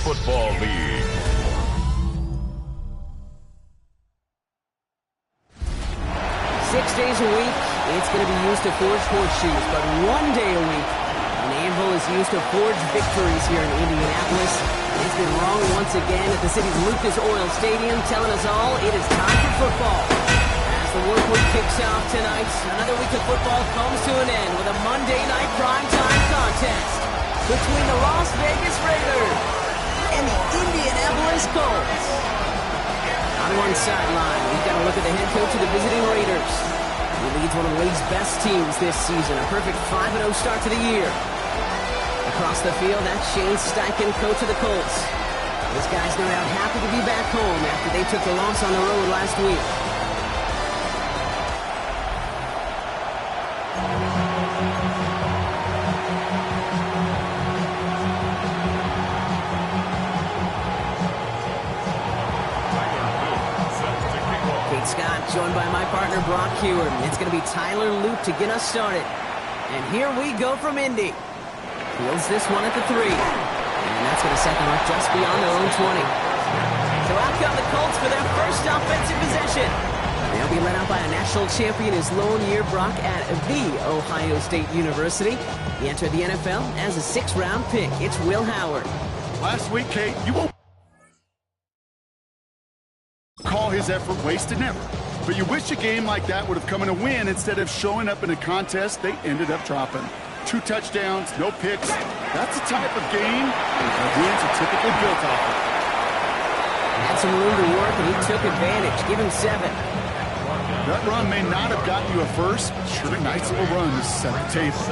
Football League. Days a week, it's going to be used to forge horseshoes, but one day a week, an anvil is used to forge victories here in Indianapolis. It's been wrong once again at the city's Lucas Oil Stadium, telling us all it is time for football. As the work week kicks off tonight, another week of football comes to an end with a Monday night primetime contest between the Las Vegas Raiders and the Indianapolis Colts. On one sideline, we've got to look at the head coach of the visiting Raiders. He leads one of the league's best teams this season, a perfect 5-0 start to the year. Across the field, that's Shane Steichen, coach of the Colts. Those guys no doubt happy to be back home after they took the loss on the road last week. Joined by my partner, Brock Heward. It's going to be Tyler Luke to get us started. And here we go from Indy. Fields this one at the 3. And that's going to set them up just beyond their own 20. So out come the Colts for their first offensive possession. They'll be led out by a national champion his lone year, Brock, at the Ohio State University. He entered the NFL as a 6th-round pick. It's Will Howard. Last week, Kate, you won't call his effort wasted, never. But you wish a game like that would have come in a win instead of showing up in a contest they ended up dropping. 2 touchdowns, no picks. That's the type of game that wins are typically built off of. Had some room to work, and he took advantage. Give him 7. That run may not have gotten you a first, but sure a nice little run to set the table.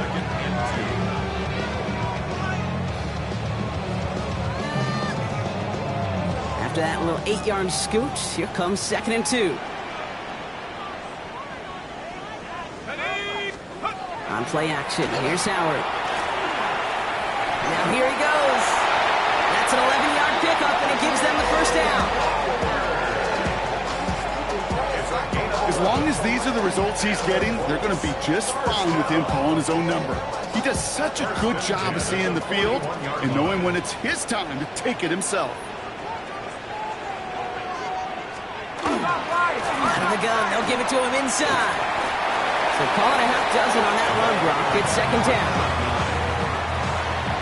After that little 8-yard scoot, here comes 2nd and 2. On play action, here's Howard. Now here he goes. That's an 11-yard pickup, and it gives them the first down. As long as these are the results he's getting, they're going to be just fine with him calling his own number. He does such a good job of seeing the field and knowing when it's his time to take it himself. Out of the gun, they'll give it to him inside. So call it a half dozen on that run, Brock. It's 2nd down.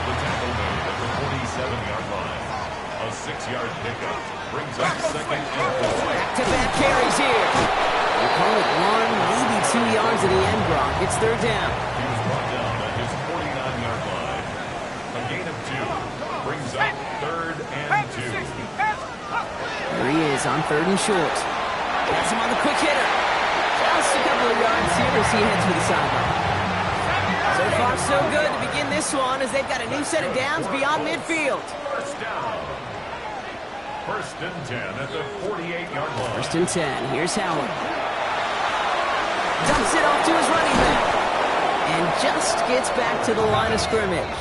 The tackle made at the 47-yard line. A 6-yard pickup brings up 2nd and 4. Back-to-back carries here. We call it 1, maybe 2 yards at the end, Brock. It's 3rd down. He was brought down at his 49-yard line. A gain of 2 brings up 3rd and 2. There he is on 3rd and short. That's him on the quick hitter. Just a couple of yards here as he heads for the sideline. So far, so good to begin this one as they've got a new set of downs beyond midfield. First down. 1st and 10 at the 48-yard line. 1st and 10. Here's Howard. Dumps it off to his running back. And just gets back to the line of scrimmage.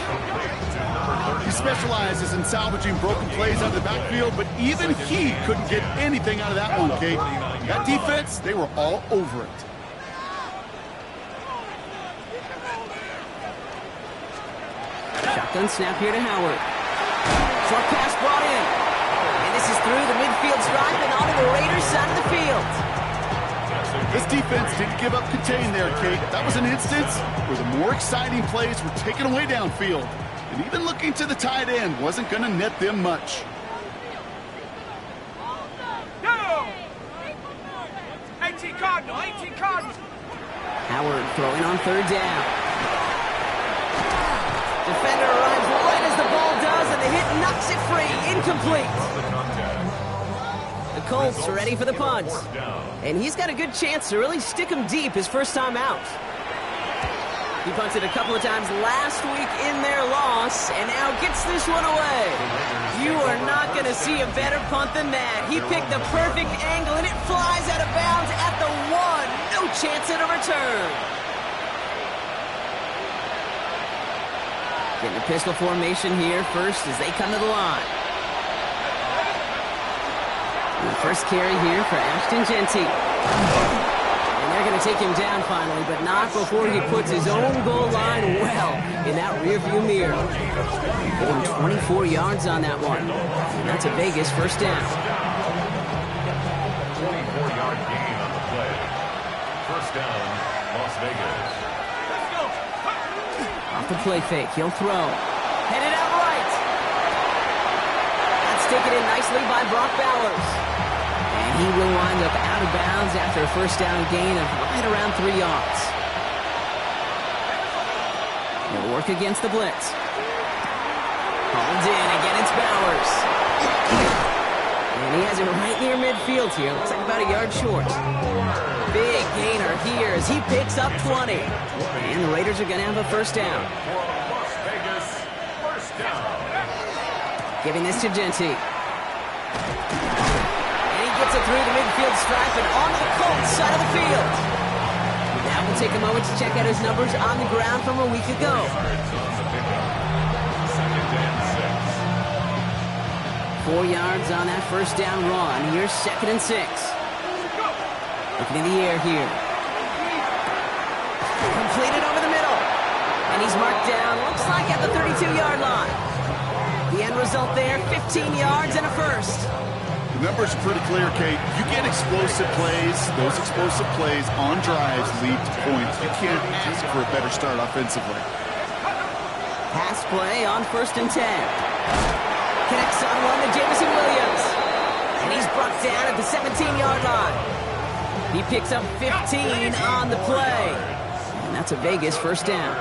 He specializes in salvaging broken plays out of the backfield, but even he couldn't get anything out of that one, Kate. That defense, they were all over it. Shotgun snap here to Howard. Short pass brought in. And this is through the midfield stripe and onto the Raiders' side of the field. This defense didn't give up contain there, Kate. That was an instance where the more exciting plays were taken away downfield. And even looking to the tight end wasn't going to net them much. 18 Cardinal. Howard throwing on 3rd down. Defender arrives right as the ball does, and the hit knocks it free. Incomplete. The Colts are ready for the punt. And he's got a good chance to really stick him deep his first time out. He punted a couple of times last week in their loss, and now gets this one away. You are not going to see a better punt than that. He picked the perfect angle, and it flies out of bounds at the 1. No chance at a return. Getting a pistol formation here first as they come to the line. And the first carry here for Ashton Genty. And They're going to take him down finally, but not before he puts his own goal line well in that rearview mirror. Give him 24 yards on that one. And that's a Vegas first down. 24-yard gain on the play. First down, Las Vegas. Off the play fake, he'll throw. Headed out right. That's taken in nicely by Brock Bowers. And he will wind up out of bounds after a first down gain of right around 3 yards. He'll work against the blitz. Hauled in, again it's Bowers. And he has it right near midfield here. Looks like about a yard short. Big gainer here as he picks up 20. And the Raiders are going to have a first down. Las Vegas, first down. Giving this to Genty. And he gets it through the midfield stripe and onto the Colts side of the field. Now we'll take a moment to check out his numbers on the ground from a week ago. Second and 6. 4 yards on that first down run. Here's 2nd and 6. Looking in the air here. Completed over the middle. And he's marked down, looks like at the 32-yard line. The end result there, 15 yards and a first. The numbers are pretty clear, Kate. You get explosive plays. Those explosive plays on drives lead to points. You can't ask for a better start offensively. Pass play on 1st and 10. Connects on one to Jameson Williams. And he's brought down at the 17-yard line. He picks up 15 on the play. And that's a Vegas first down.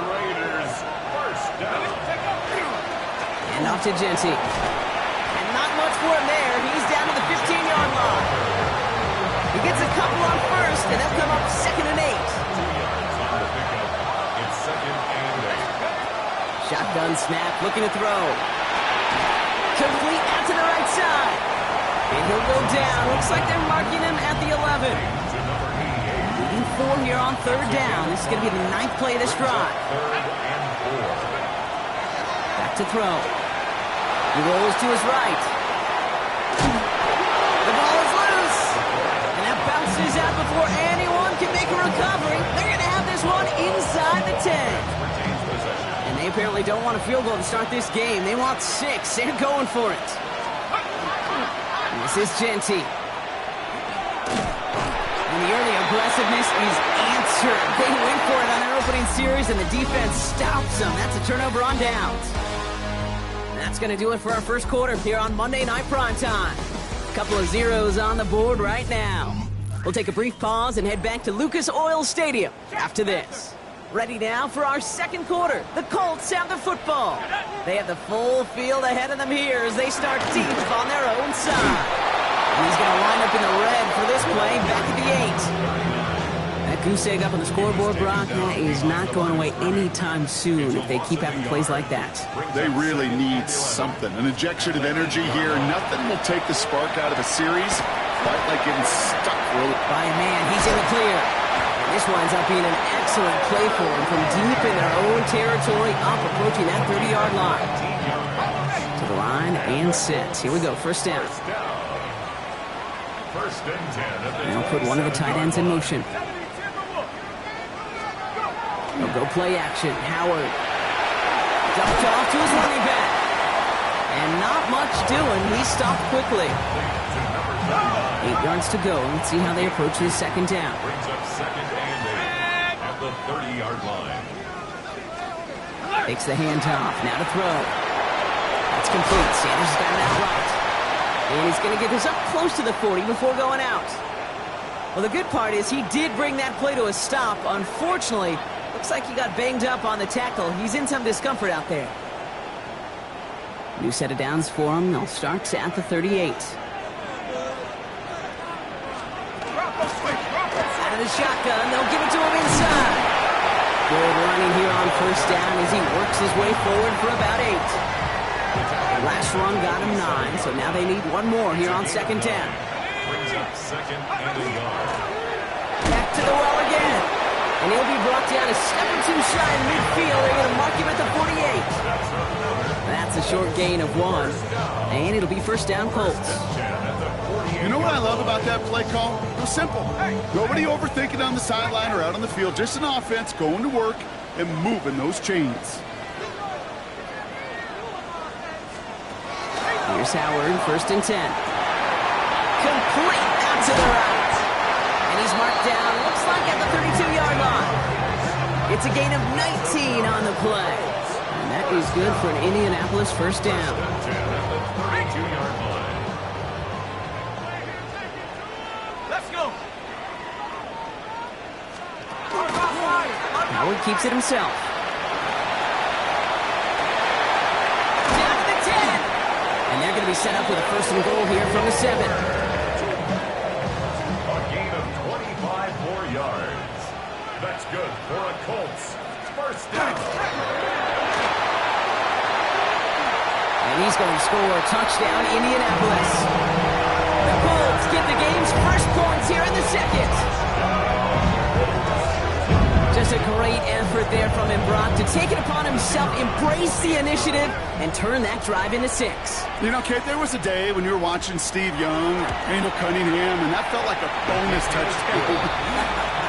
Raiders, first down. And off to Genty. And not much for him there. He's down to the 15-yard line. He gets a couple on first, and they'll come up 2nd and 8. 2 yards on the pickup. It's 2nd and 8. Shotgun snap, looking to throw. Complete out to the right side. And he'll go down. Looks like they're marking him at the 11. Moving 4 here on 3rd down. This is going to be the 9th play of this drive. 3rd and 4. Back to throw. He rolls to his right. The ball is loose. And that bounces out before anyone can make a recovery. They're going to have this one inside the 10. And they apparently don't want a field goal to start this game. They want 6. They're going for it. This is Genty. And the early aggressiveness is answered. They went for it on their opening series, and the defense stops them. That's a turnover on downs. That's going to do it for our first quarter here on Monday Night Primetime. A couple of zeros on the board right now. We'll take a brief pause and head back to Lucas Oil Stadium after this. Ready now for our second quarter. The Colts have the football. They have the full field ahead of them here as they start deep on their own side. And he's going to line up in the red for this play back at the 8. That goose egg up on the scoreboard, Brock, that is not going away anytime soon if they keep having plays like that. They really need something. An injection of energy here. Nothing will take the spark out of a series quite like getting stuck for by a man. He's in the clear. This winds up being an excellent play for them from deep in their own territory, up approaching that 30-yard line. To the line and set. Here we go, first down. First and 10. They'll put one of the tight ends in motion. They'll go play action. Howard. Dumped off to his running back. And not much doing. He stopped quickly. 8 yards to go. Let's see how they approach this second down. Brings up 2nd and 8 at the 30-yard line. Takes the handoff. Now to throw. That's complete. Sanders has got it out right. And he's going to get this up close to the 40 before going out. Well, the good part is he did bring that play to a stop. Unfortunately, looks like he got banged up on the tackle. He's in some discomfort out there. New set of downs for him. They'll start at the 38. Out of the shotgun, they'll give it to him inside. Good running here on first down as he works his way forward for about 8. Last run got him 9, so now they need one more here on second down. Brings up 2nd and a yard. Back to the well again. And he'll be brought down a step or two shy in midfield. They're going to mark him at the 48. That's a short gain of 1. And it'll be first down Colts. 10 at the You know what I love about that play call? It was simple. Nobody overthinking on the sideline or out on the field. Just an offense going to work and moving those chains. Here's Howard, 1st and 10. Complete out to the right. And he's marked down, looks like at the 32-yard line. It's a gain of 19 on the play. And that is good for an Indianapolis 1st down. 32-yard line. Let's go. Howard keeps it himself. Down to the 10. And they're going to be set up with a 1st and goal here from the 7. A gain of 25 more yards. That's good for a Colts 1st down. And he's going to score a touchdown, Indianapolis. The Colts get the game's 1st points here in the 2nd. Just a great effort there from him, Brock, to take it upon himself, embrace the initiative, and turn that drive into 6. You know, Kate, there was a day when you were watching Steve Young, Randall Cunningham, and that felt like a bonus touchdown.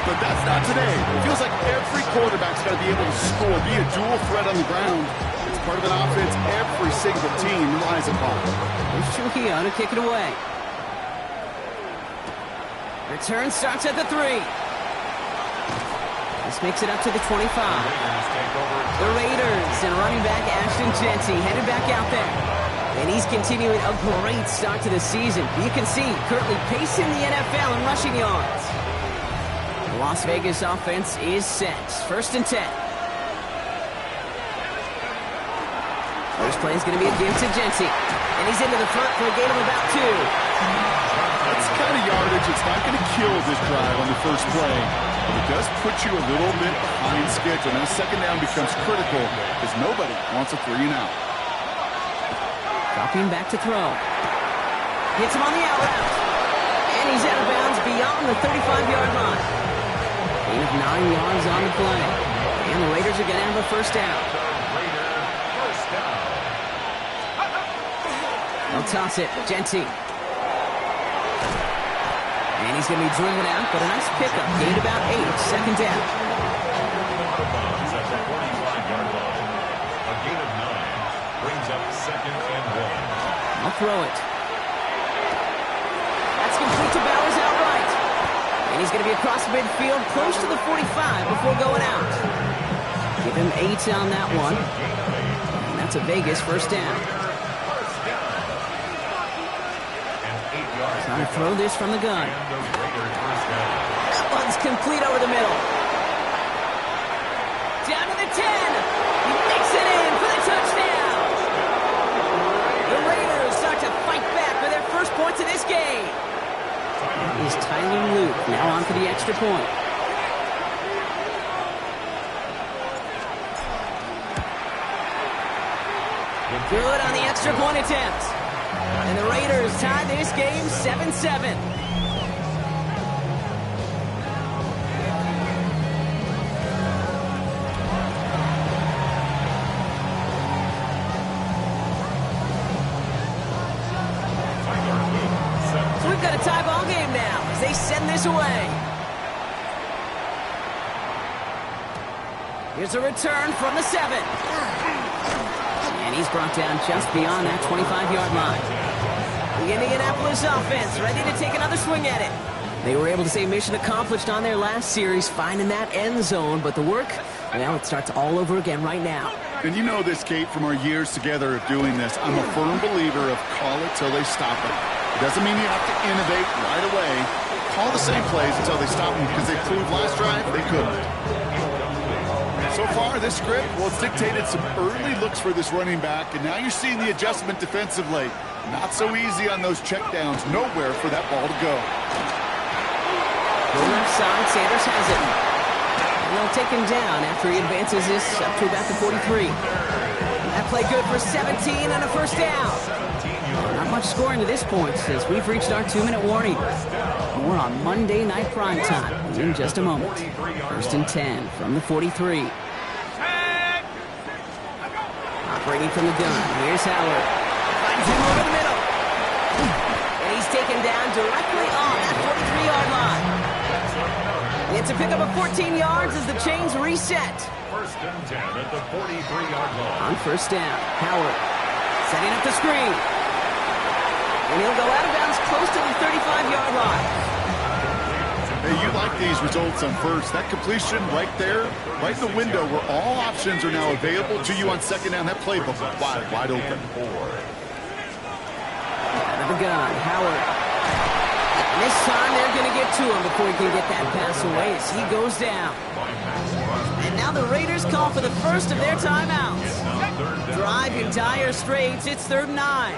But that's not today. It feels like every quarterback's got to be able to score, be a dual threat on the ground. It's part of an offense every single team relies upon. Here's Trujillo to kick it away. Return starts at the 3. This makes it up to the 25. The Raiders and running back Ashton Jeanty headed back out there. And he's continuing a great start to the season. You can see currently pacing the NFL in rushing yards. The Las Vegas offense is set. 1st and 10. First play is going to be a give to Jeanty. And he's into the front for a gain of about 2. That's the kind of yardage it's not going to kill this drive on the first play. But it does put you a little bit behind schedule. Now, 2nd down becomes critical because nobody wants a 3 and out. Dropping back to throw. Hits him on the out route. And he's out of bounds beyond the 35-yard line. Gain of 9 yards on the play. And the Raiders are going to have a 1st down. They'll toss it. Jeanty. And he's going to be driven out, but a nice pickup. Gained about 8. 2nd down. At the 45-yard line. A gain of 9 brings up 2nd and 1. I'll throw it. That's complete to Bowers outright. And he's going to be across midfield, close to the 45 before going out. Give him 8 on that one. And that's a Vegas 1st down. Trying to throw this from the gun. That one's complete over the middle. Down to the 10. He makes it in for the touchdown. The Raiders start to fight back for their 1st points of this game. Is Tyler Luke now on for the extra point. Good on the extra point attempt. And the Raiders tie this game 7-7. So we've got a tie ball game now as they send this away. Here's a return from the 7. And he's brought down just beyond that 25-yard line. The Indianapolis offense ready to take another swing at it. They were able to say mission accomplished on their last series, finding that end zone. But the work, well, it starts all over again right now. And you know this, Kate, from our years together of doing this. I'm a firm believer of call it till they stop it. It doesn't mean you have to innovate right away. Call the same plays until they stop them because they proved last drive they couldn't. So far, this script, well, it's dictated some early looks for this running back, and now you're seeing the adjustment defensively. Not so easy on those checkdowns. Nowhere for that ball to go. The left side, Sanders has it. And they'll take him down after he advances this up to about the 43. That play good for 17 and a 1st down. Not much scoring to this point since we've reached our 2-minute warning. More on Monday Night Primetime in just a moment. 1st and 10 from the 43. Operating from the gun. Here's Howard. Finds him over the middle. And he's taken down directly on that 43-yard line. It's a pickup of 14 yards as the chains reset. First and 10 at the 43-yard line. On first down, Howard setting up the screen. And he'll go out of bounds close to the 35-yard line. Hey, you like these results on first. That completion right there, right in the window where all options are now available to you on second down. That playbook wide open. Out of the gun, Howard. And this time they're going to get to him before he can get that pass away as he goes down. And now the Raiders call for the first of their timeouts. Drive in dire straits. It's 3rd and 9.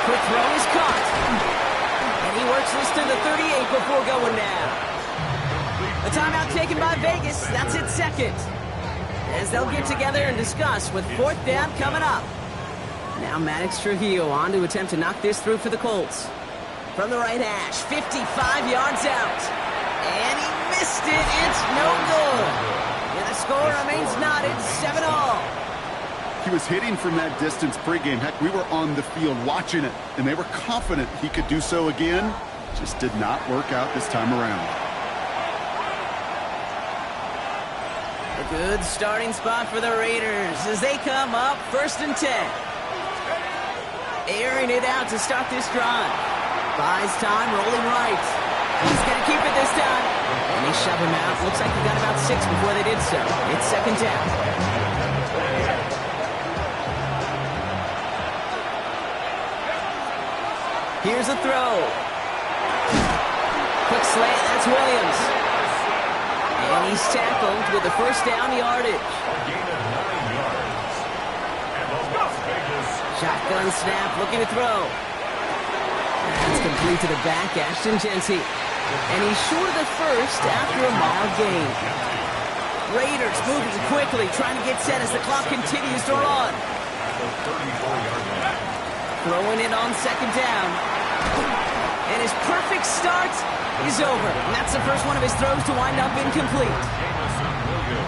Quick throw is caught. And he works this to the 38 before going down. A timeout taken by Vegas. That's its second. As they'll get together and discuss with 4th down coming up. Now Maddox Trujillo on to attempt to knock this through for the Colts. From the right hash, 55 yards out. And he missed it. It's no good. And the score remains knotted 7-all. He was hitting from that distance pregame. Heck, we were on the field watching it, and they were confident he could do so again. Just did not work out this time around. A good starting spot for the Raiders as they come up 1st and 10. Airing it out to start this drive. Buys time, rolling right. He's going to keep it this time. And they shove him out. Looks like he got about 6 before they did so. It's 2nd down. Here's a throw. Quick slant, that's Williams. And he's tackled with the first down yardage. Shotgun snap, looking to throw. That's complete to the back, Ashton Jency. And he's short of the first after a mild gain. Raiders moving quickly, trying to get set as the clock continues to run. Throwing it on 2nd down. And his perfect start is over. And that's the first one of his throws to wind up incomplete.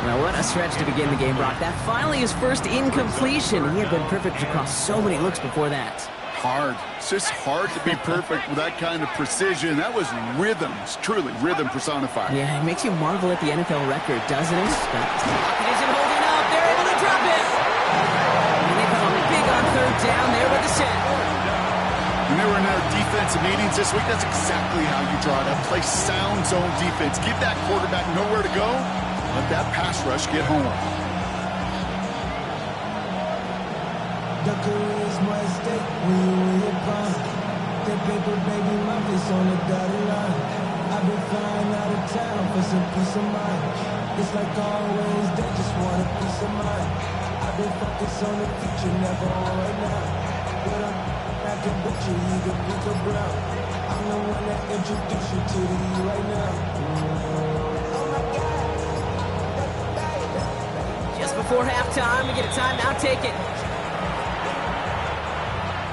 Well, what a stretch to begin the game, Brock. That finally his first incompletion. He had been perfect across so many looks before that. Hard. It's just hard to be perfect with that kind of precision. That was rhythm. It's truly rhythm personified. Yeah, it makes you marvel at the NFL record, doesn't it? But it isn't holding up. They're able to drop it. And they come up big on 3rd down there with the set. When they were in their defensive meetings this week, that's exactly how you draw it up. Play sound zone defense. Give that quarterback nowhere to go. Let that pass rush get home. The career is more at stake when you in your prime. That paper, baby, my face on the dotted line. I've been flying out of town for some peace of mind. It's like always, they just want a peace of mind. I've been focused on the future, never on right now. But I can bet you can pick a brown. I'm the one that introduced you to the E right now. Just before halftime, we get a timeout taken.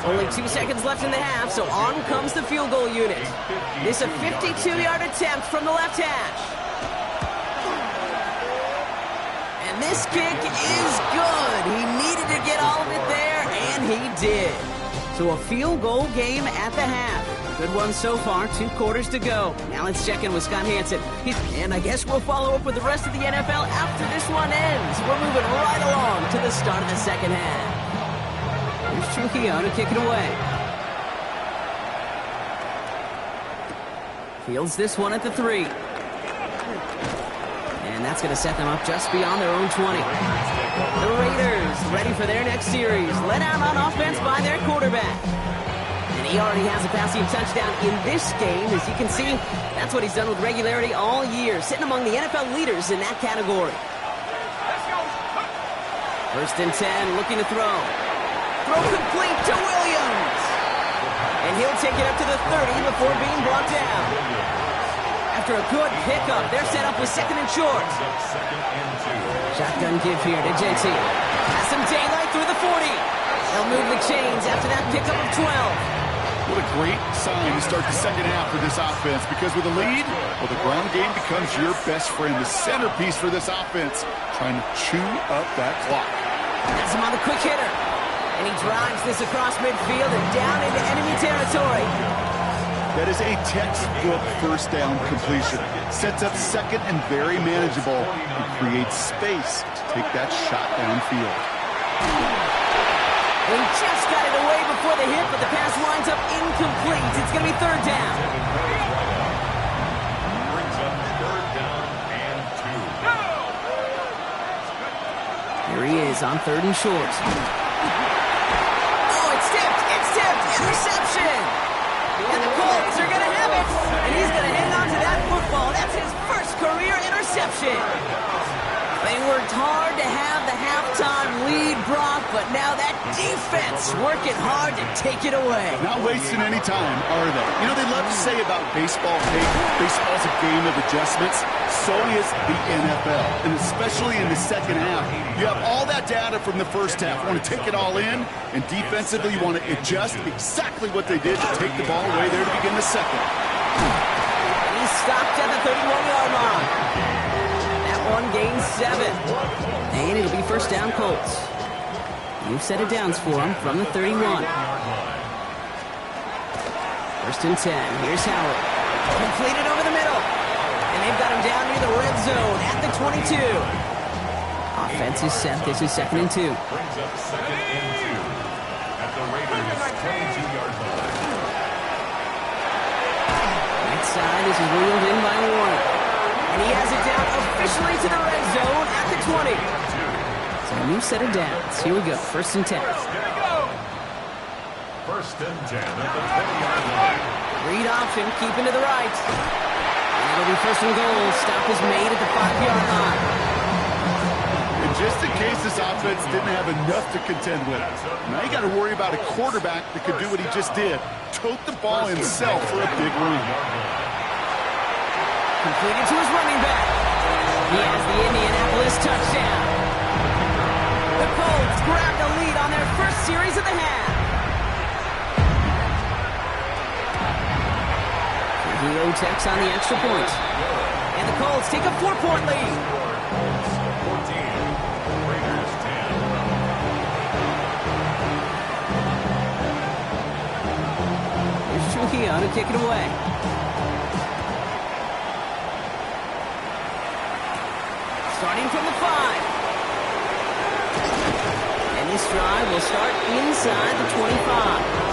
Only 2 seconds left in the half, so on comes the field goal unit. This a 52-yard attempt from the left hash. And this kick is good. He needed to get all of it there, and he did. So a field goal game at the half. Good one so far, 2 quarters to go. Now let's check in with Scott Hansen. And I guess we'll follow up with the rest of the NFL after this one ends. We're moving right along to the start of the second half. Here's Trujillo to kick it away. Fields this one at the 3. And that's going to set them up just beyond their own 20. The Raiders ready for their next series. Let out on offense by their quarterback. And he already has a passing touchdown in this game. As you can see, that's what he's done with regularity all year, sitting among the NFL leaders in that category. 1st and 10, looking to throw. Throw complete to Williams. And he'll take it up to the 30 before being brought down. After a good pickup, they're set up with 2nd and short. Shotgun give here to Jency. Has some daylight through the 40. They'll move the chains after that pickup of 12. What a great sign to start the second half for this offense, because with a lead, well, the ground game becomes your best friend, the centerpiece for this offense, trying to chew up that clock. Has him on the quick hitter. And he drives this across midfield and down into enemy territory. That is a textbook first down completion. Sets up second and very manageable and creates space to take that shot downfield. He just got it away before the hit, but the pass winds up incomplete. It's going to be third down. Brings up third down and 2. Here he is on third and short. Oh, it's tipped! It's tipped! Interception! And the Colts are going to have it! And he's going to hang on to that football. That's his first career interception. They worked hard to have the halftime lead, Brock, but now that defense working hard to take it away. Not wasting any time, are they? You know, they love to say about baseball, hey, baseball's a game of adjustments. So is the NFL, and especially in the second half. You have all that data from the first half. You want to take it all in, and defensively you want to adjust exactly what they did to take the ball away there to begin the second. He's stopped at the 31-yard line. That one gains 7. And it'll be first down Colts. You've set it downs for him from the 31. First and 10. Here's Howard. Completed over the middle. And they've got him down near the red zone at the 22. Offense is set. This is second and 2. Brings up second and 2 at the Raiders' 22-yard line. Right side. This is wheeled in by Warner. And he has it down officially to the red zone at the 20. So a new set of downs. Here we go. First and 10. First and 10 at the 20-yard line. Read option. Keeping to the right. And it'll be first and goal. Stop is made at the 5-yard line. And just in case this offense didn't have enough to contend with, now you got to worry about a quarterback that could do what he just did. Tote the ball himself for a big run. Completed to his running back. He has the Indianapolis touchdown. The Colts grab the lead on their first series of the half. D-Hart-TX on the extra point. And the Colts take a 4-point lead. 14, Raiders 10. Here's Trujillo to kick it away. Starting from the 5. And this drive will start inside the 25.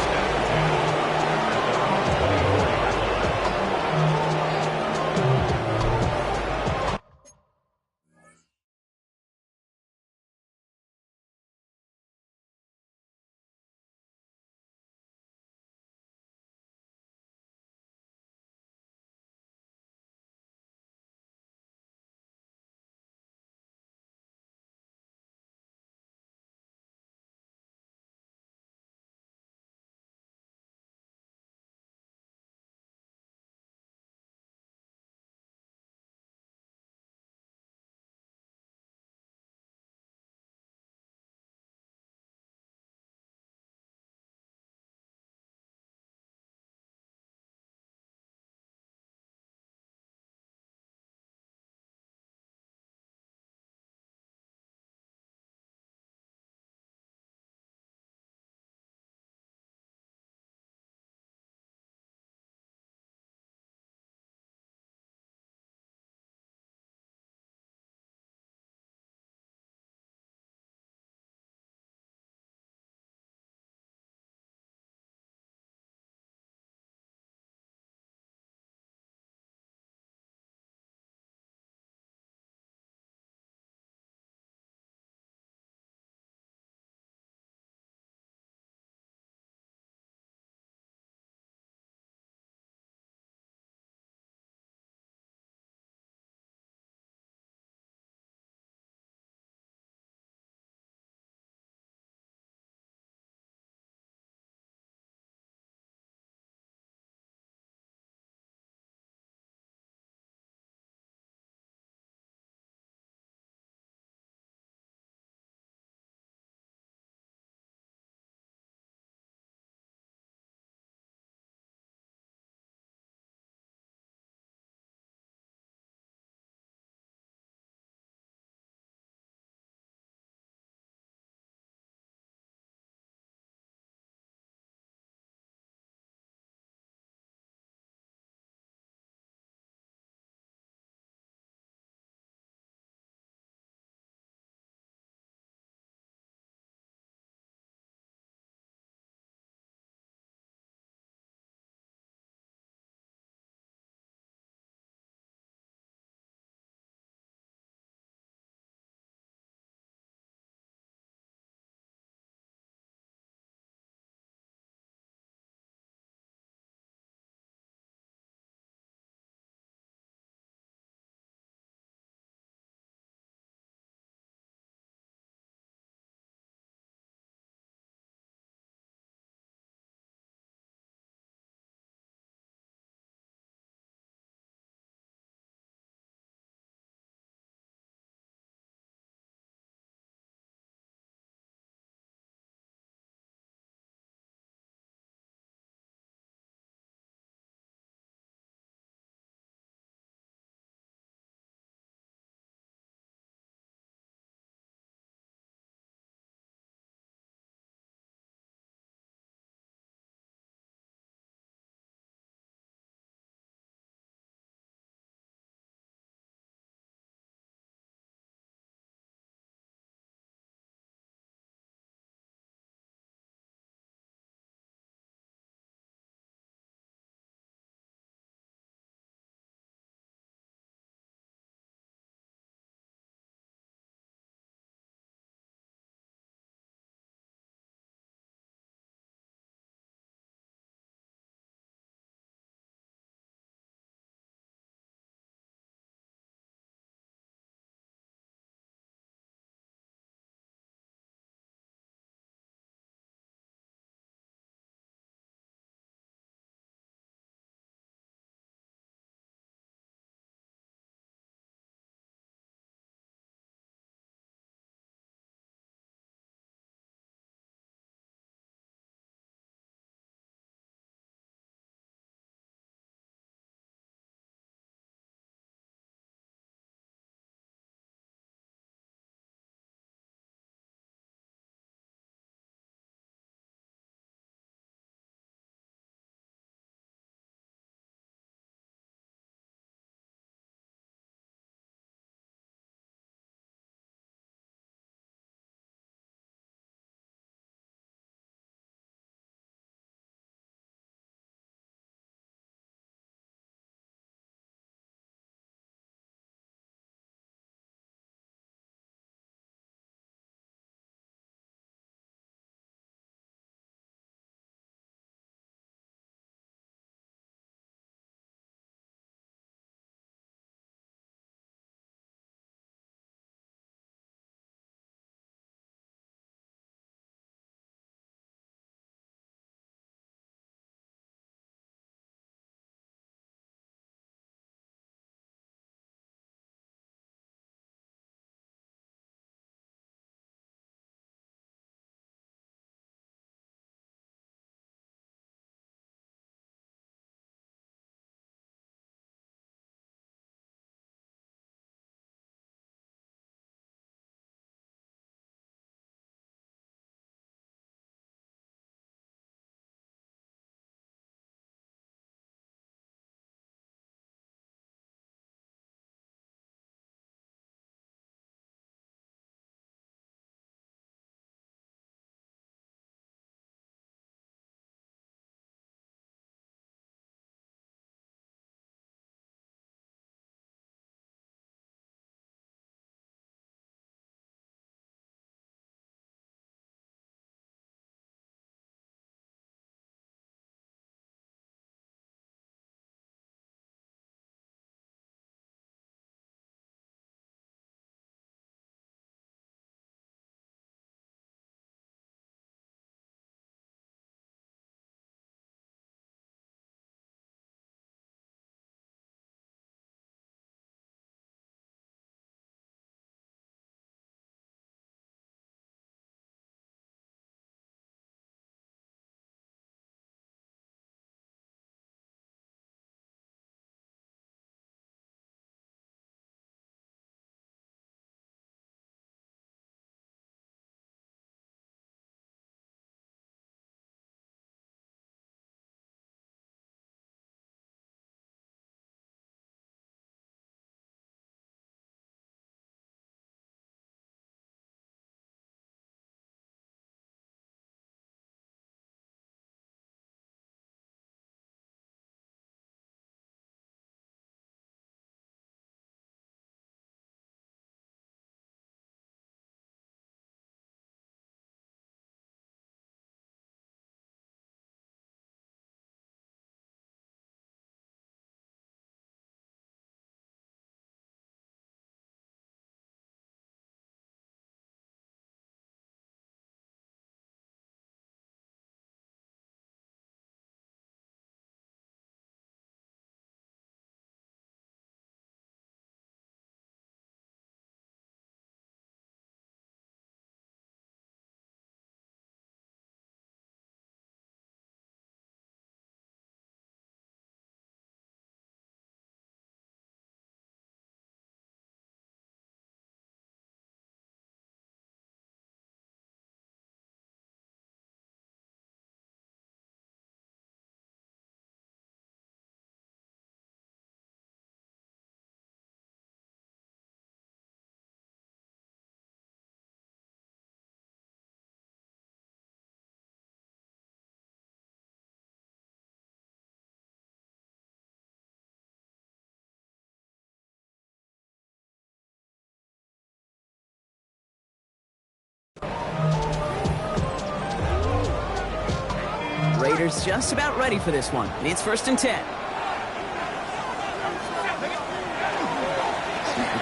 Raiders just about ready for this one. It's 1st and 10.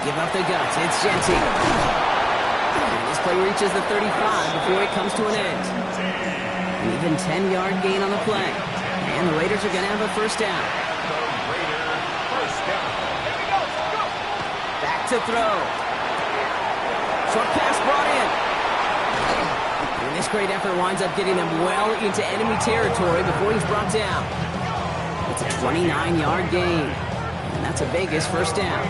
Give up the guts. It's Genty. And this play reaches the 35 before it comes to an end. An even 10-yard gain on the play. And the Raiders are going to have a first down. Back to throw. Short pass brought in. And this great effort winds up getting them well into enemy territory before he's brought down. It's a 29-yard gain. And that's a Vegas first down.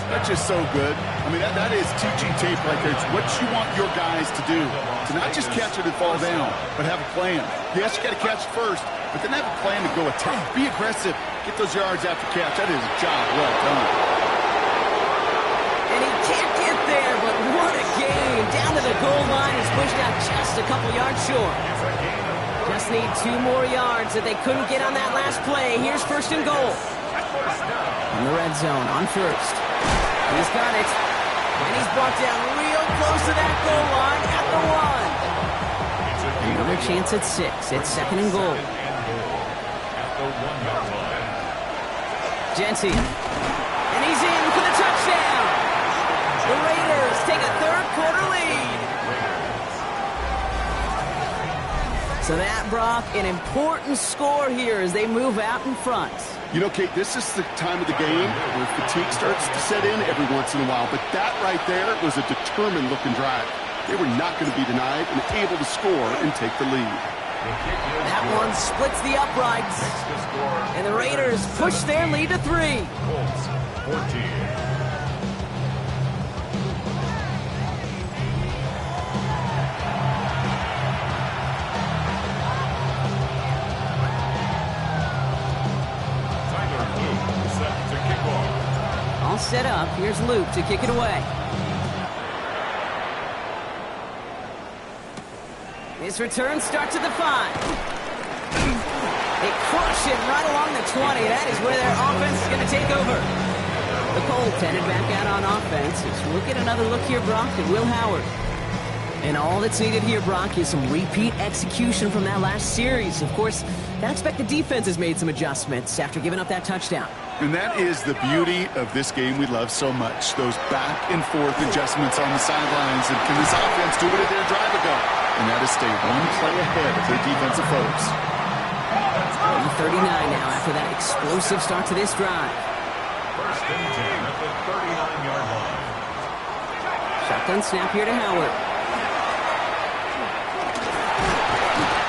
That's just so good. I mean, that is teaching tape right there. It's what you want your guys to do. To not just catch it and fall down, but have a plan. Yes, you got to catch it first, but then have a plan to go attack. Be aggressive. Get those yards after catch. That is a job well done. And he can't get there, but what a game. Down to the goal line. He's pushed out just a couple yards short. Just need 2 more yards that they couldn't get on that last play. Here's 1st and goal. In the red zone on 1st. He's got it. And he's brought down real close to that goal line at the 1. Another chance at 6. It's 2nd and goal. At the 1-yard line. Genty. And he's in for the touchdown. The Raiders take a 3rd-quarter lead. So that, Brock, an important score here as they move out in front. You know, Kate, this is the time of the game where fatigue starts to set in every once in a while. But that right there was a determined-looking drive. They were not going to be denied and able to score and take the lead. That one splits the uprights. And the Raiders push their lead to 3. Colts 14. All set up. Here's Luke to kick it away. His return starts at the 5. They crush it right along the 20. That is where their offense is going to take over. The Colts headed back out on offense. As we'll get another look here, Brock, at Will Howard. And all that's needed here, Brock, is some repeat execution from that last series. Of course, I expect the defense has made some adjustments after giving up that touchdown. And that is the beauty of this game we love so much. Those back and forth adjustments on the sidelines. And can this offense do what it did a drive ago? And that is stay one play ahead of their defensive foes. 39 now after that explosive start to this drive. 1st and 10 at the 39-yard line. Shotgun snap here to Howard.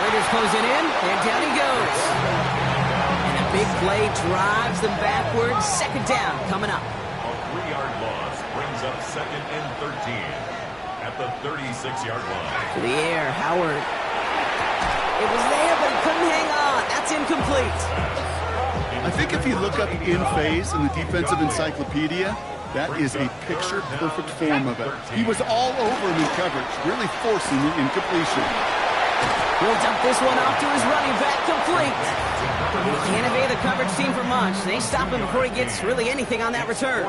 Raiders closing in, and down he goes. And a big play drives them backwards. 2nd down coming up. A 3-yard loss brings up 2nd and 13 at the 36-yard line. To the air, Howard. It was there, but he couldn't hang on. That's incomplete. I think if you look up in phase in the defensive encyclopedia, that is a picture-perfect form of it. He was all over him in coverage, really forcing the incompletion. He'll dump this one off to his running back, complete. He can't evade the coverage team for much. They stop him before he gets really anything on that return.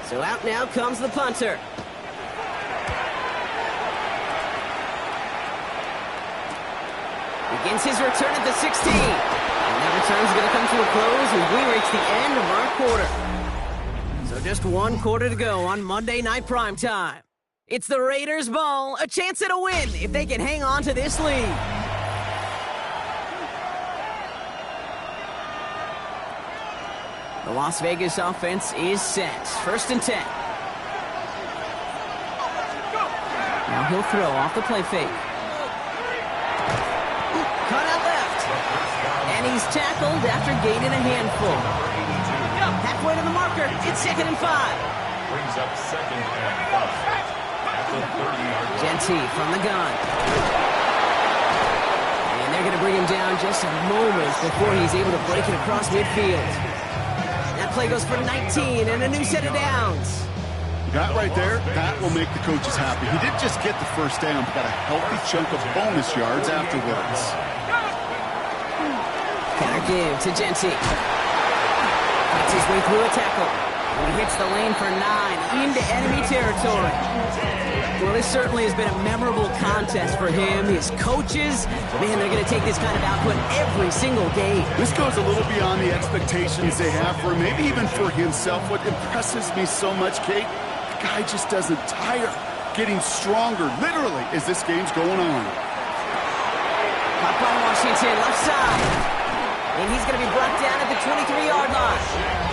So out now comes the punter. Begins his return at the 16. And that return's going to come to a close as we reach the end of our quarter. So just 1 quarter to go on Monday Night Primetime. It's the Raiders' ball, a chance at a win if they can hang on to this lead. The Las Vegas offense is set. 1st and 10. Now he'll throw off the play fake. Cut out left. And he's tackled after gaining a handful. Halfway to the marker. It's 2nd and 5. Brings up 2nd and 5. Genty from the gun. And they're going to bring him down just a moment before he's able to break it across midfield. That play goes for 19 and a new set of downs. That right there, that will make the coaches happy. He didn't just get the first down, but got a healthy chunk of bonus yards afterwards. Counter give to Genty. Fights his way through a tackle. And he hits the lane for 9 into enemy territory. Well, this certainly has been a memorable contest for him. His coaches, man, they're going to take this kind of output every single game. This goes a little beyond the expectations they have for him, maybe even for himself. What impresses me so much, Kate, the guy just doesn't tire. Getting stronger, literally, as this game's going on. Pop by Washington, left side. And he's going to be brought down at the 23-yard line.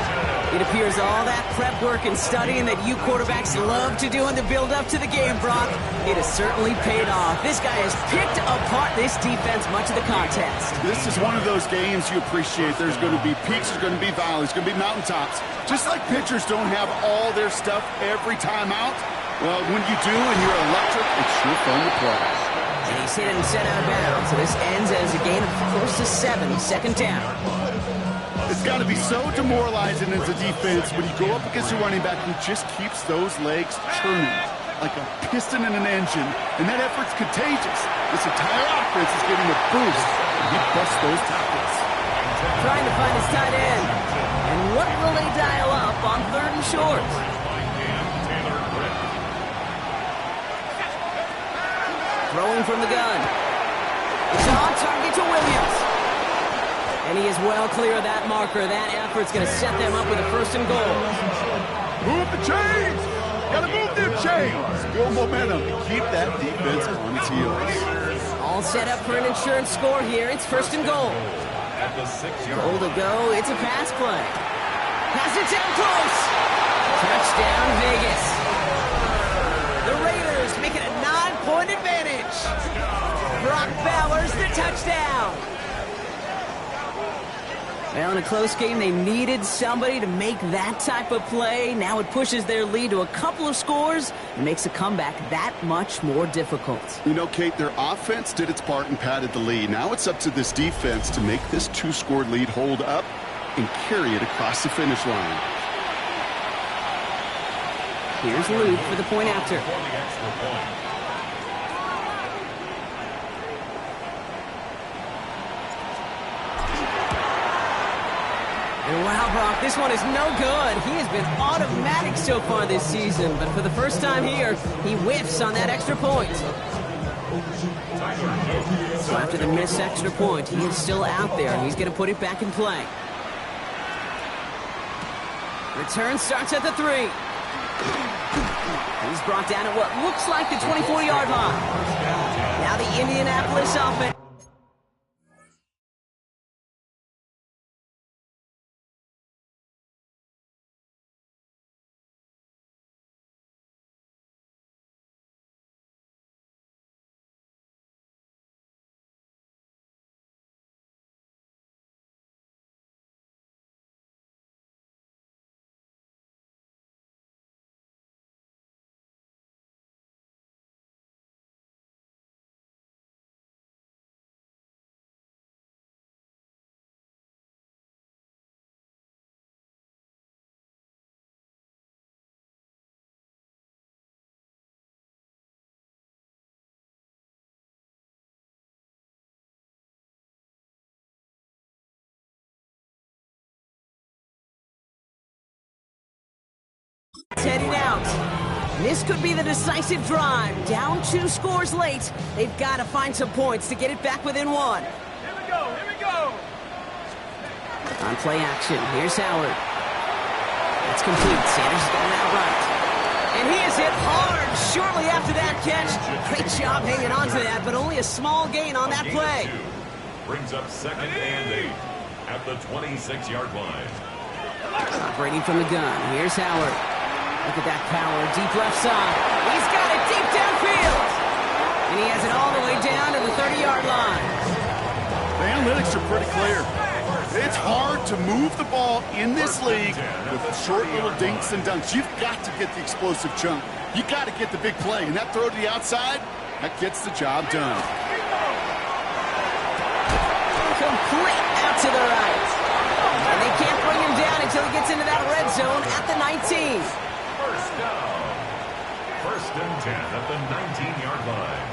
It appears all that prep work and studying that you quarterbacks love to do in the build-up to the game, Brock, it has certainly paid off. This guy has picked apart this defense much of the contest. This is one of those games you appreciate. There's going to be peaks, there's going to be valleys, there's going to be mountaintops. Just like pitchers don't have all their stuff every time out, well, when you do and you're electric, it's sure fun to play. And he's hit and set out of bounds. So this ends as a gain of close to 7, second down. It's got to be so demoralizing as a defense when you go up against a running back who just keeps those legs churning like a piston in an engine, and that effort's contagious. This entire offense is getting a boost, and he busts those tackles. Trying to find his tight end. And what will they dial up on 3rd and short? Throwing from the gun. It's on target to Williams. And he is well clear of that marker. That effort's going to set them up with a 1st and goal. Move the chains! Gotta move them chains! Build momentum and keep that defense on its heels. All set up for an insurance score here. It's 1st and goal. At the 6-yard Goal to go. It's a pass play. Pass it down close. Touchdown, Vegas. The Raiders make it a 9-point advantage. Brock Bowers the touchdown. Well, in a close game, they needed somebody to make that type of play. Now it pushes their lead to a couple of scores and makes a comeback that much more difficult. You know, Kate, their offense did its part and padded the lead. Now it's up to this defense to make this 2-score lead hold up and carry it across the finish line. Here's Luke for the point after. for the extra point. And wow, Brock, this one is no good. He has been automatic so far this season, but for the first time here, he whiffs on that extra point. So after the missed extra point, he is still out there, and he's going to put it back in play. Return starts at the 3. He's brought down at what looks like the 24-yard line. Now the Indianapolis offense. Heading out. This could be the decisive drive. Down 2 scores late. They've got to find some points to get it back within 1. Here we go, here we go. On play action, here's Howard. That's complete. Sanders has got it outright. And he is hit hard shortly after that catch. Great job hanging on to that, but only a small gain on that play. Brings up 2nd and 8 at the 26-yard line. Operating from the gun, here's Howard. Look at that power, deep left side. He's got it deep downfield. And he has it all the way down to the 30-yard line. The analytics are pretty clear. It's hard to move the ball in this league with short little dinks and dunks. You've got to get the explosive chunk. You got to get the big play. And that throw to the outside, that gets the job done. Complete out to the right. And they can't bring him down until he gets into that red zone at the 19. First down. 1st and 10 at the 19-yard line.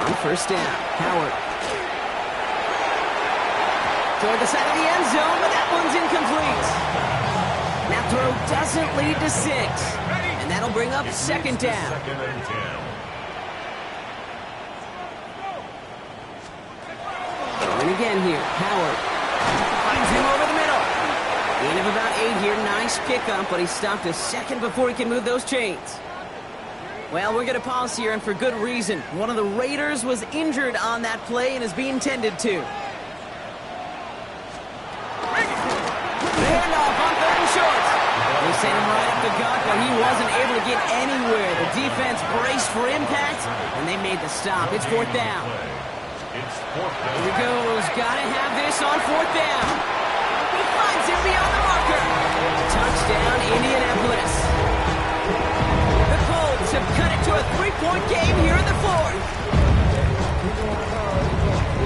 On 1st down, Howard. Toward the side of the end zone, but that one's incomplete. That throw doesn't lead to 6. And that'll bring up second down. Second and 10. Throwing again here. Howard finds him over the middle. Gain of about 8 here. Nice pickup, but he stopped a second before he can move those chains. Well, we're going to pause here, and for good reason. One of the Raiders was injured on that play and is being tended to. Handoff on 3rd and short. They sent him right up the gut, but he wasn't able to get anywhere. The defense braced for impact, and they made the stop. It's 4th down. It's 4th down. Here he goes. Got to have this on 4th down. He finds him beyond the marker. Touchdown, Indianapolis. The Colts have cut it to a 3-point game here in the 4th.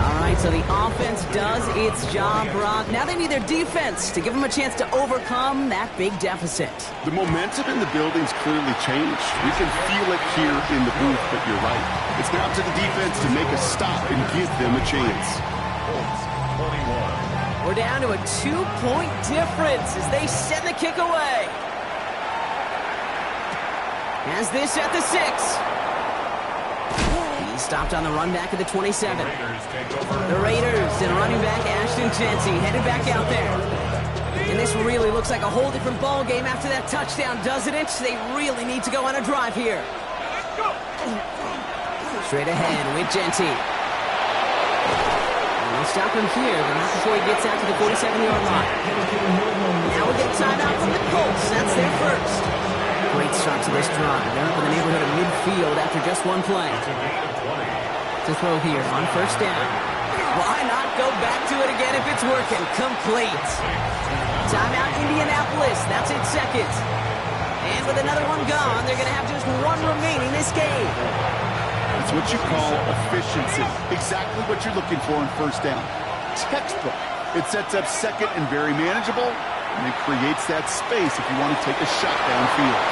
All right, so the offense does its job, Brock. Now they need their defense to give them a chance to overcome that big deficit. The momentum in the building's clearly changed. We can feel it here in the booth, but you're right. It's now to the defense to make a stop and give them a chance. Colts 21. We're down to a 2-point difference as they send the kick away. Has this at the 6. He stopped on the run back at the 27. The Raiders and running back Ashton Jeanty headed back out there. And this really looks like a whole different ball game after that touchdown, doesn't it? They really need to go on a drive here. Straight ahead with Jeanty. They'll stop him here, but not before he gets out to the 47-yard line. Now we get timeout from the Colts. That's their first. Great start to this drive. They're up in the neighborhood of midfield after just one play. To throw here on 1st down. Why not go back to it again if it's working? Complete. Timeout Indianapolis. That's its 2nd. And with another one gone, they're going to have just one remaining this game. It's what you call efficiency. Exactly what you're looking for in 1st down. Textbook. It sets up 2nd and very manageable, and it creates that space if you want to take a shot downfield.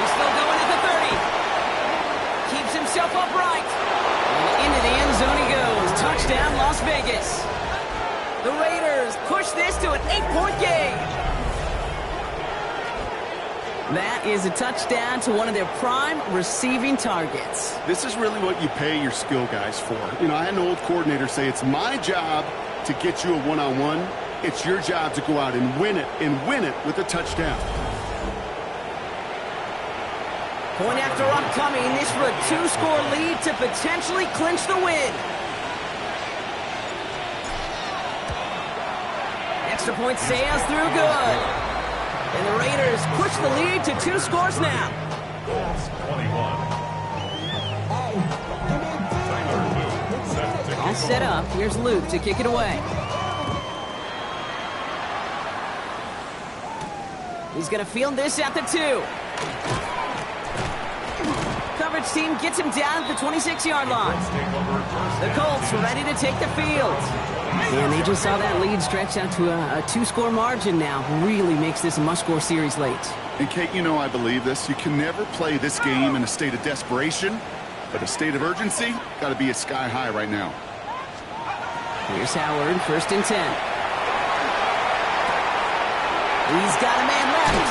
He's still going at the 30. Keeps himself upright. And into the end zone he goes. Touchdown, Las Vegas. The Raiders push this to an 8-point game. That is a touchdown to one of their prime receiving targets. This is really what you pay your skill guys for. You know, I had an old coordinator say it's my job to get you a one-on-one. It's your job to go out and win it with a touchdown. Point after upcoming, this for a 2-score lead to potentially clinch the win. Extra point sails through good. And the Raiders push the lead to 2 scores now. Colts 21. All set up. Here's Luke to kick it away. He's going to field this at the 2. Coverage team gets him down at the 26-yard line. The Colts ready to take the field. And they just saw that lead stretch out to a 2-score margin now. Really makes this a must-score series late. And Kate, you know I believe this. You can never play this game in a state of desperation, but a state of urgency got to be at sky high right now. Here's Howard, 1st and 10. He's got a man left.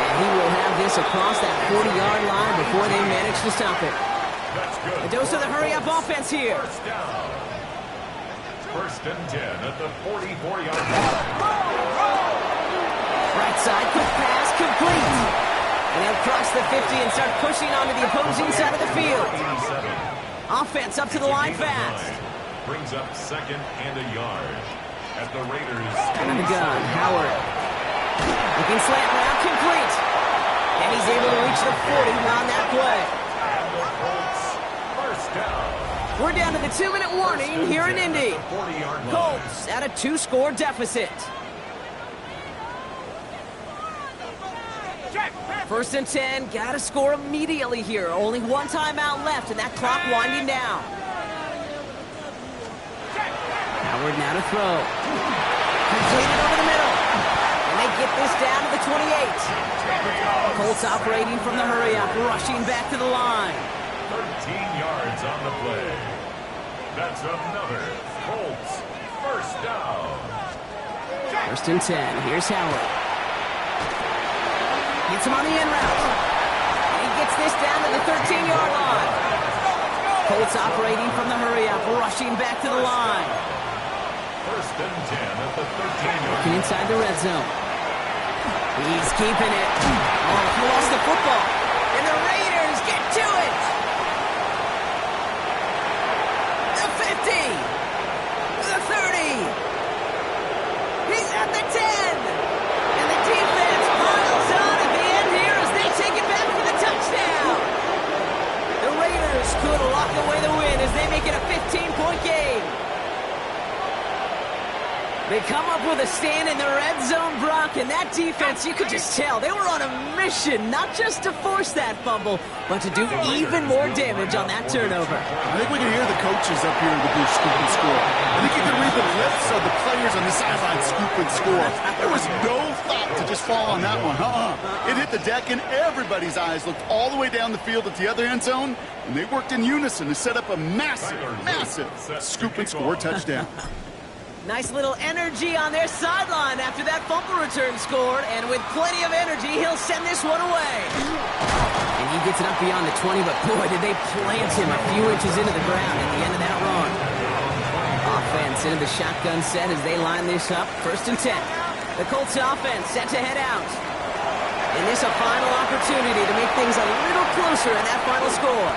And he will have this across that 40-yard line before they manage to stop it. A dose of the hurry-up offense here. 1st and 10 at the 44-yard line. Right side, quick pass, complete. And he'll cross the 50 and start pushing onto the opposing side of the field. Offense up to the line fast. Brings up 2nd and a yard. At the Raiders. And the gun, Howard. Looking slant route, complete. And he's able to reach the 40 on that play. And the Colts, 1st down. We're down to the 2-minute warning here in Indy. Colts at a 2-score deficit. 1st and 10, got to score immediately here. Only one timeout left, and that clock winding down. Howard now to throw. Completed over the middle. And they get this down to the 28. Colts operating from the hurry-up, rushing back to the line. 13 yards on the play. That's another Colts First down. First and 10. Here's Howard. Gets him on the in route. And he gets this down to the 13-yard line. Colts operating from the hurry-up, rushing back to the line. First and 10 at the 13-yard Looking inside the red zone. He's keeping it. Oh, he lost the football. And the Raiders get to it. The 50. The 30. He's at the 10. And the defense piles on at the end here as they take it back for the touchdown. The Raiders could lock away the win as they make it a 15-point game. They come up with a stand in the red zone, Brock, and that defense, you could just tell, they were on a mission, not just to force that fumble, but to do even more damage on that turnover. I think we can hear the coaches up here in the booth scoop and score. I think you can read the lips of the players on the sideline scoop and score. There was no thought to just fall on that one. It hit the deck, and everybody's eyes looked all the way down the field at the other end zone, and they worked in unison to set up a massive scoop and score touchdown. Nice little energy on their sideline after that fumble return scored, and with plenty of energy, he'll send this one away. And he gets it up beyond the 20, but boy, did they plant him a few inches into the ground at the end of that run. Offense into the shotgun set as they line this up. First and 10. The Colts offense set to head out. And this a final opportunity to make things a little closer in that final score.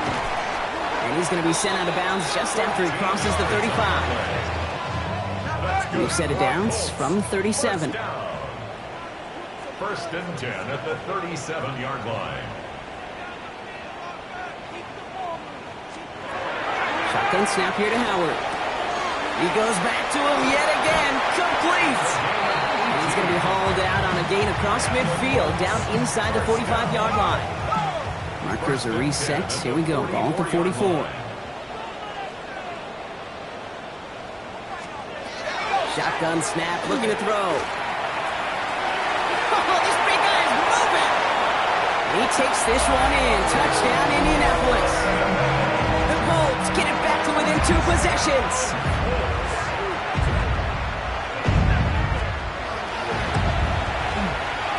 And he's going to be sent out of bounds just after he crosses the 35. We've set it downs from 37. First and 10 at the 37-yard line. Shotgun snap here to Howard. He goes back to him yet again. Complete. And he's going to be hauled out on a gain across midfield, down inside the 45-yard line. Markers are reset. Here we go. Ball at the 44. Shotgun snap, looking to throw. Oh, this big guy is moving. He takes this one in. Touchdown, Indianapolis. The Colts get it back to within 2 possessions.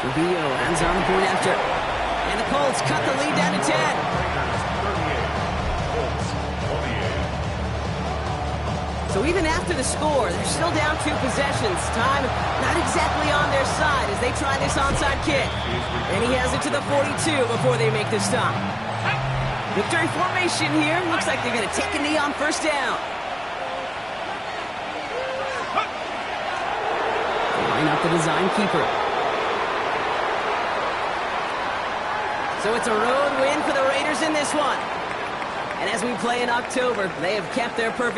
Rubio hands on the point after. And the Colts cut the lead down to 10. So even after the score, they're still down 2 possessions. Time not exactly on their side as they try this onside kick. And he has it to the 42 before they make the stop. Victory formation here. Looks like they're going to take a knee on first down. Line up the design keeper. So it's a road win for the Raiders in this one. And as we play in October, they have kept their perfect